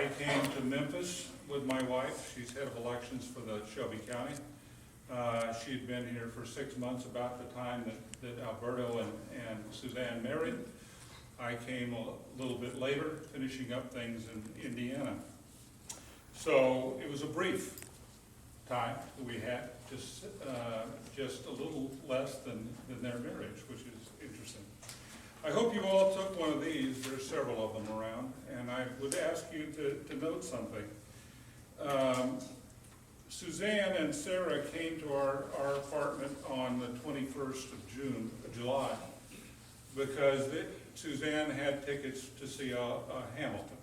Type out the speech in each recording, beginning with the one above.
I came to Memphis with my wife. She's head of elections for the Shelby County. She'd been here for 6 months, about the time that Alberto and Suzanne married. I came a little bit later, finishing up things in Indiana. So it was a brief time that we had, just a little less than their marriage, which is interesting. I hope you all took one of these. There's several of them around, and I would ask you to note something. Suzanne and Sarah came to our apartment on the 21st of July, because Suzanne had tickets to see Hamilton.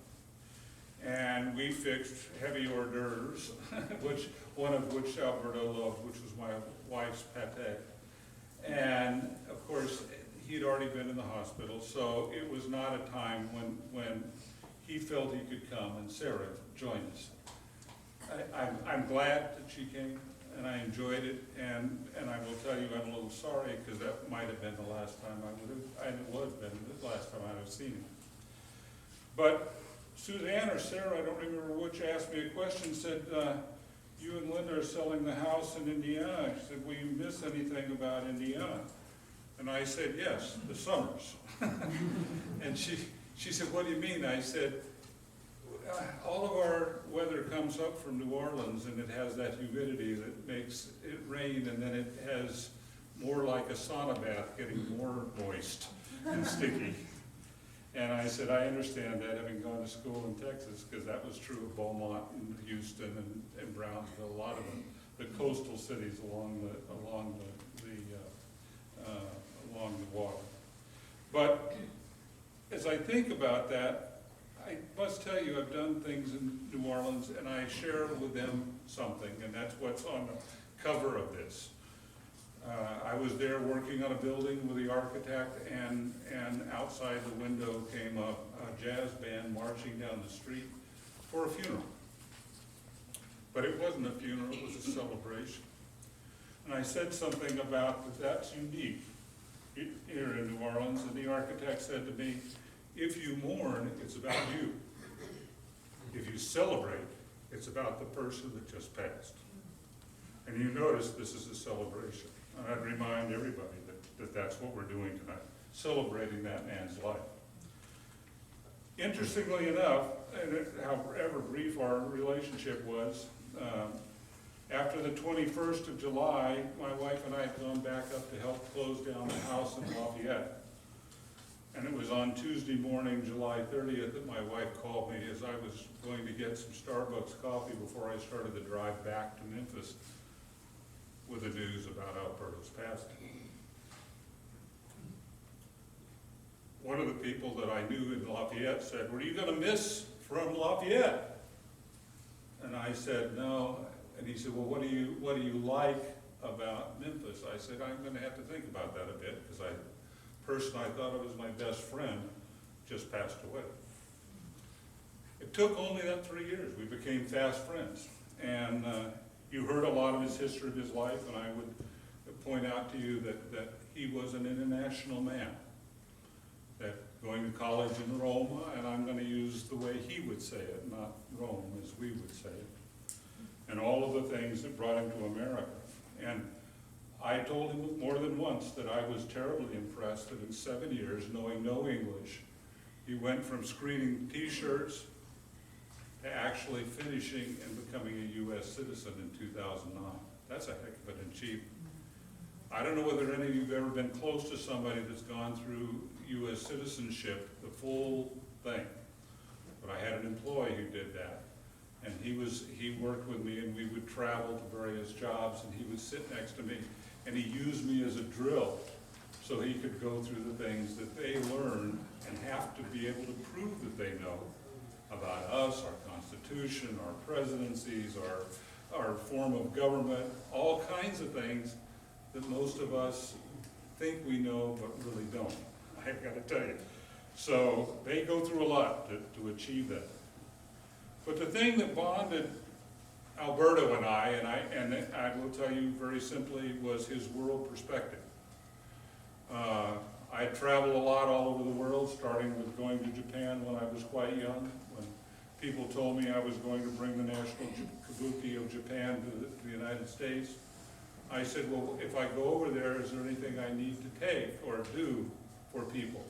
And we fixed heavy hors d'oeuvres, one of which Alberto loved, which was my wife's pate. And of course, he'd already been in the hospital, so it was not a time when he felt he could come, and Sarah joined us. I'm glad that she came, and I enjoyed it, and I will tell you I'm a little sorry, because that might have been the last time it would have been the last time I would have seen him. But Suzanne or Sarah, I don't remember which, asked me a question, said, you and Linda are selling the house in Indiana. She said, will you miss anything about Indiana? And I said, yes, the summers. And she said, what do you mean? I said, all of our weather comes up from New Orleans, and it has that humidity that makes it rain, and then it has more like a sauna bath, getting more moist and sticky. And I said, I understand that, having gone to school in Texas, because that was true of Beaumont and Houston and Brownsville, a lot of them, the coastal cities along the water. But as I think about that, I must tell you, I've done things in New Orleans, and I share with them something, and that's what's on the cover of this. I was there working on a building with the architect, and outside the window came a jazz band marching down the street for a funeral. But it wasn't a funeral, it was a celebration. And I said something about that's unique here in New Orleans, and the architect said to me, if you mourn, it's about you. If you celebrate, it's about the person that just passed. And you notice this is a celebration. And I'd remind everybody that that's what we're doing tonight, celebrating that man's life. Interestingly enough, and however brief our relationship was, after the 21st of July, my wife and I had gone back up to help close down the house in Lafayette. And it was on Tuesday morning, July 30th, that my wife called me as I was going to get some Starbucks coffee before I started the drive back to Memphis with the news about Alberto's passing. One of the people that I knew in Lafayette said, what are you going to miss from Lafayette? And I said, no. And he said, well, what do you like about Memphis? I said, I'm going to have to think about that a bit, because person I thought of as my best friend just passed away. It took only that 3 years. We became fast friends. And you heard a lot of his history of his life, and I would point out to you that he was an international man, that going to college in Rome, and I'm going to use the way he would say it, not Rome as we would say it, and all of the things that brought him to America. And I told him more than once that I was terribly impressed that in 7 years, knowing no English, he went from screening T-shirts to actually finishing and becoming a U.S. citizen in 2009. That's a heck of an achievement. I don't know whether any of you have ever been close to somebody that's gone through U.S. citizenship, the full thing. But I had an employee who did that. And he worked with me, and we would travel to various jobs, and he would sit next to me, and he used me as a drill so he could go through the things that they learn and have to be able to prove that they know about us, our Constitution, our presidencies, our form of government, all kinds of things that most of us think we know but really don't. I've got to tell you. So they go through a lot to achieve that. But the thing that bonded Alberto and I will tell you very simply, was his world perspective. I traveled a lot all over the world, starting with going to Japan when I was quite young, when People told me I was going to bring the national kabuki of Japan to the United States. I said, well, if I go over there, is there anything I need to take or do for people?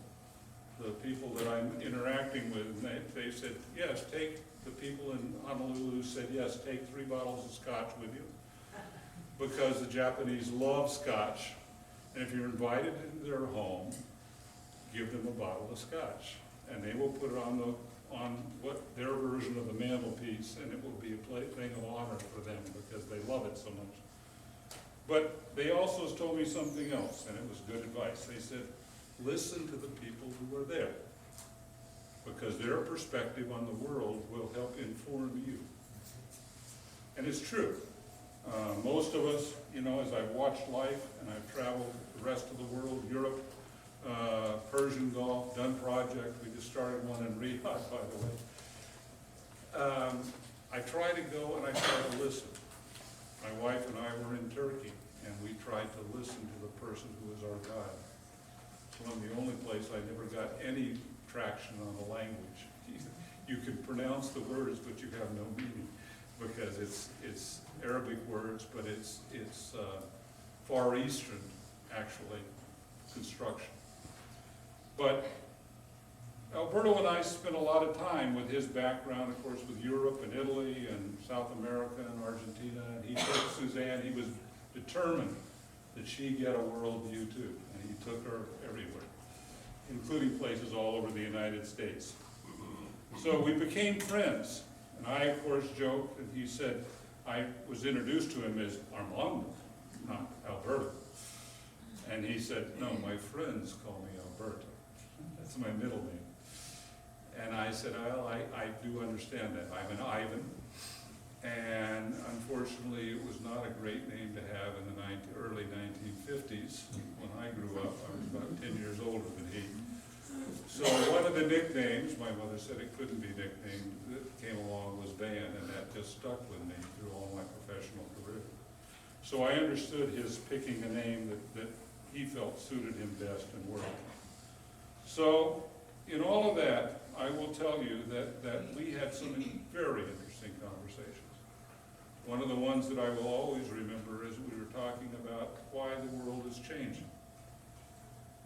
The people that I'm interacting with, and they said, yes, take, the people in Honolulu said, yes, take 3 bottles of scotch with you. Because the Japanese love scotch. And if you're invited into their home, give them a bottle of scotch. And they will put it on what their version of the mantelpiece, and it will be a thing of honor for them because they love it so much. But they also told me something else, and it was good advice. They said, listen to the people who are there, because their perspective on the world will help inform you. And it's true. Most of us, you know, as I've watched life and I've traveled the rest of the world, Europe, Persian Gulf, done projects. We just started one in Riyadh, by the way. I try to go and I try to listen. My wife and I were in Turkey, and we tried to listen to the person who was our guide. It's one of the only places I never got any traction on the language. You can pronounce the words, but you have no meaning, because it's Arabic words, but it's Far Eastern, actually, construction. But Alberto and I spent a lot of time with his background, of course, with Europe and Italy and South America and Argentina, and he took Suzanne. He was determined that she get a worldview too, and he took her everywhere, including places all over the United States. So we became friends, and I, of course, joked, and he said, I was introduced to him as Armando, not Alberto. And he said, no, my friends call me Alberto. That's my middle name. And I said, well, I do understand that. I'm an Ivan. And unfortunately, it was not a great name to have in the early 1950s. When I grew up, I was about 10 years older than he. So one of the nicknames, my mother said it couldn't be nicknamed, that came along was Van, and that just stuck with me through all my professional career. So I understood his picking a name that he felt suited him best and worked. So in all of that, I will tell you that we had some very interesting conversations. One of the ones that I will always remember is we were talking about why the world is changing.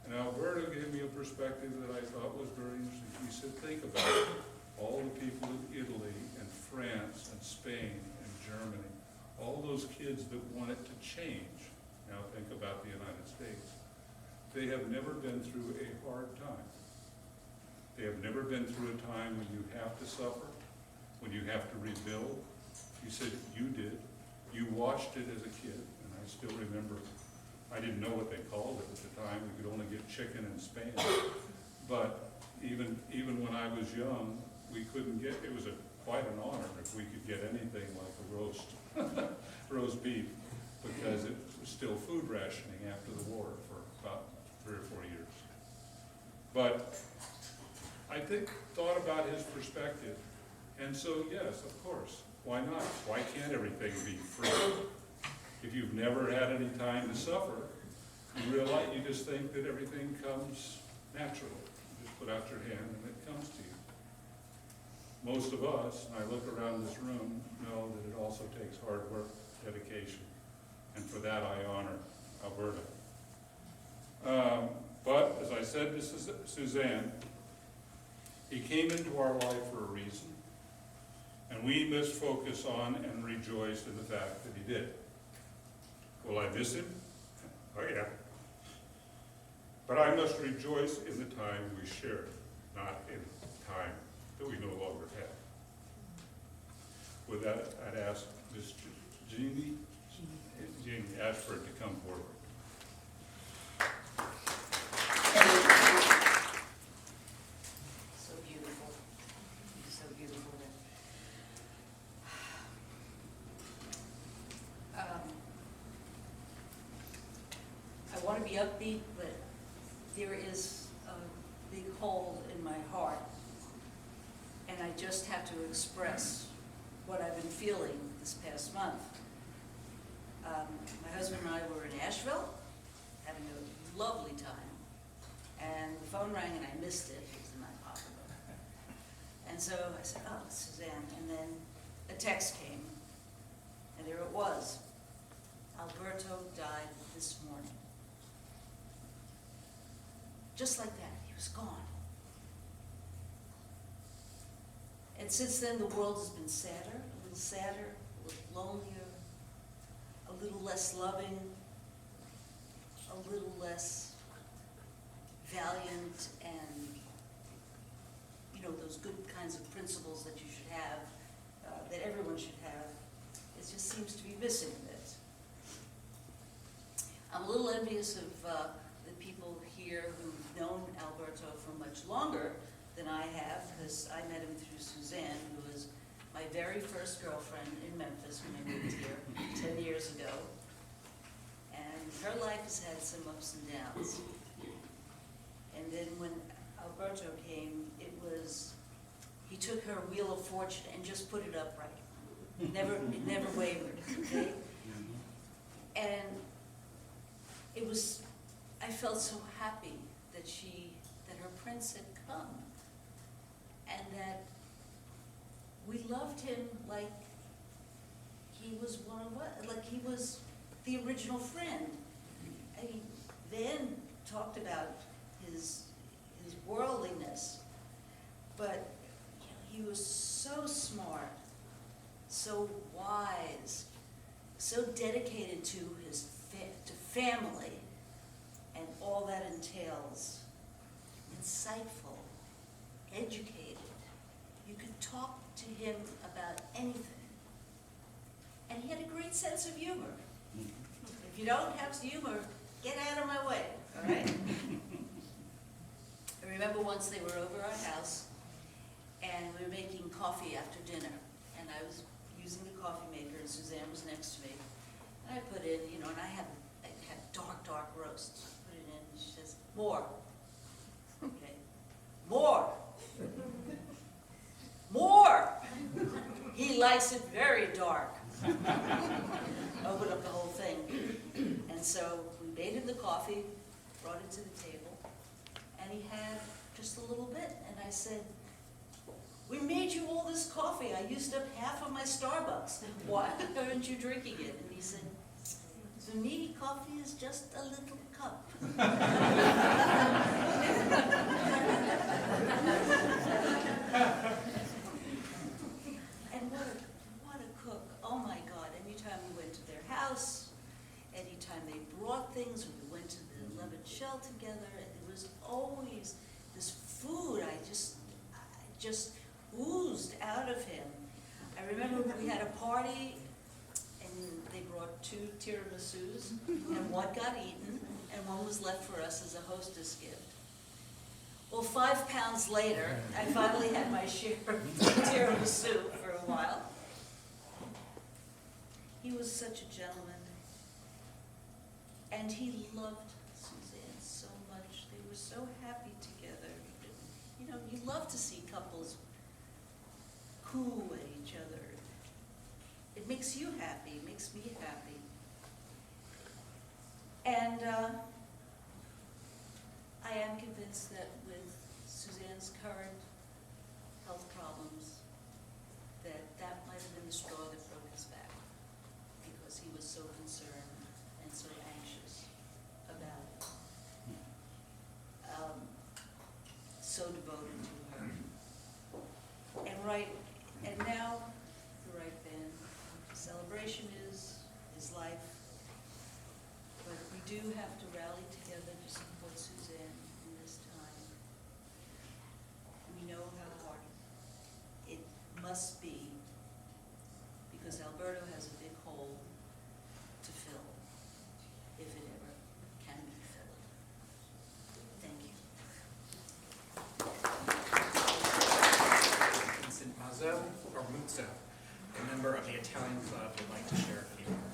And Alberto gave me a perspective that I thought was very interesting. He said, think about it. All the people in Italy and France and Spain and Germany, all those kids that want it to change. Now think about the United States. They have never been through a hard time. They have never been through a time when you have to suffer, when you have to rebuild. You said you did. You watched it as a kid, and I still remember. I didn't know what they called it at the time. We could only get chicken in Spain. But even when I was young, we couldn't get, it was quite an honor if we could get anything like a roast beef, because it was still food rationing after the war for about 3 or 4 years. But I thought about his perspective, and so yes, of course, why not? Why can't everything be free? If you've never had any time to suffer, you realize, you just think that everything comes naturally. You just put out your hand and it comes to you. Most of us, and I look around this room, know that it also takes hard work, dedication, and for that I honor Alberto. But as I said to Suzanne, he came into our life for a reason, and we must focus on and rejoice in the fact that he did. Will I miss him? Oh yeah. But I must rejoice in the time we shared, not in time that we no longer have. With that, I'd ask Ms. Jeannie Ashford to come forward. So beautiful. So beautiful. I want to be upbeat, but there is a big hole in my heart, and I just have to express what I've been feeling this past month. My husband and I were in Asheville, having a lovely time, and the phone rang and I missed it. It was in my pocketbook. And so I said, oh, Suzanne, and then a text came, and there it was. Alberto died this morning. Just like that, he was gone. And since then, the world has been sadder, a little lonelier, a little less loving, a little less valiant, and, you know, those good kinds of principles that you should have, that everyone should have. It just seems to be missing a bit. I'm a little envious of the people here who've known Alberto for much longer than I have, because I met him through Suzanne, who was my very first girlfriend in Memphis when I moved here 10 years ago. And her life has had some ups and downs. And then when Alberto came, it was, he took her Wheel of Fortune and just put it upright. It never wavered, okay? And it was, I felt so happy that that her prince had come, and that we loved him like he was one of us, like he was the original friend. I mean, Van talked about his worldliness, but you know, he was so smart, so wise, so dedicated to his to family and all that entails. Insightful, educated. You could talk to him about anything. And he had a great sense of humor. If you don't have humor, get out of my way, all right? I remember once they were over our house, and we were making coffee after dinner, and I was using the coffee maker, and Suzanne was next to me. And I put in, you know, and I had dark roast. Put it in, and she says, more. Okay, more. More. He likes it very dark. Open up the whole thing. And so we made him the coffee, brought it to the table, and he had just a little bit. And I said, we made you all this coffee. I used up half of my Starbucks. Why aren't you drinking it? And he said, to me, coffee is just a little cup. And what a cook. Oh my God, anytime we went to their house, anytime they brought things, we went to the 11th Shell together, and there was always this food I just oozed out of him. I remember we had a party, and they brought 2 tiramisus, and one got eaten, and one was left for us as a hostess gift. Well, 5 pounds later, I finally had my share of tiramisu for a while. He was such a gentleman, and he loved Suzanne so much. They were so happy together. You know, you love to see couples coo at each other. It makes you happy, it makes me happy. And I am convinced that with Suzanne's current health problems, that might have been the straw that broke his back, because he was so concerned and so anxious about it. So devoted to her. And now, the right band. Celebration is life, but we do have to rally together to support Suzanne in this time. We know how hard it must be, because Alberto has a big hole to fill, if it ever can be filled. Thank you. Vincent Mazzo, or Muzzo, a member of the Italian Club, would like to share a few words.